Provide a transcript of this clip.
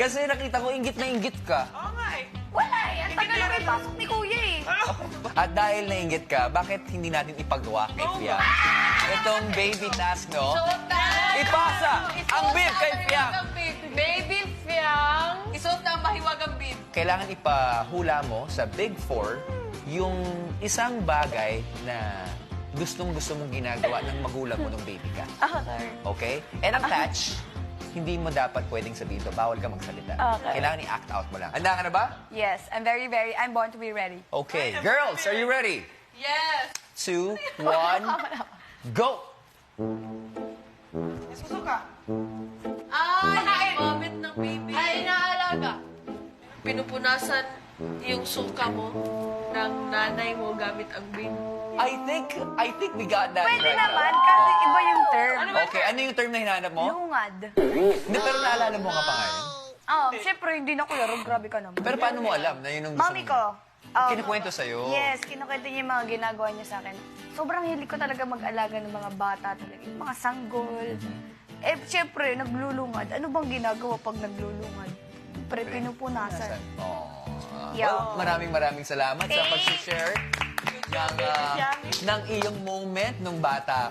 Kasi nakita ko, inggit na inggit ka. Oo nga eh. Wala eh. Ang tagal na may pasok ni Kuya eh. At dahil nainggit ka, bakit hindi natin ipagawa kay Fiang? Itong baby task, no? Ipasa ang bib kay Fiang. Baby Fiang. Isuot na ang mahiwagang bib. Kailangan ipahula mo sa Big Four yung isang bagay na gustong-gusto mong ginagawa ng magulang mo nung baby ka. Okay. Okay? And ang catch, hindi mo dapat pwedeng sabihin to. Bawal ka magsalita. Okay. Kailangan i-act out mo lang. Handa ka na ba? Yes, I'm born to be ready. Okay. Girls, are you ready? Yes. 2, 1, go! Susuka. Ay, vomit ng baby. Ay, naalaga. Pinupunasan yung suka mo ng nanay mo gamit ang baby. I think we got that Pwede right. naman, kasi iba yung term. Okay, ano yung term na hinahanap mo? Lungad. Hindi, pero naalala mo nga pa ngayon. Siyempre, hindi na ko laro. Grabe ka naman. Pero paano mo alam na yun ang gusto Mami mo? ko. Kinukwento sa'yo? Yes, kinukwento niya yung mga ginagawa niya sa akin. Sobrang hilig ko talaga mag-alaga ng mga bata talaga. Yung mga sanggol. Eh, siyempre, naglulungad. Ano bang ginagawa pag naglulungad? Siyempre, pinupunasan. Oh. Yo. Well, maraming salamat sa pag-share ng iyong moment nung bata ka.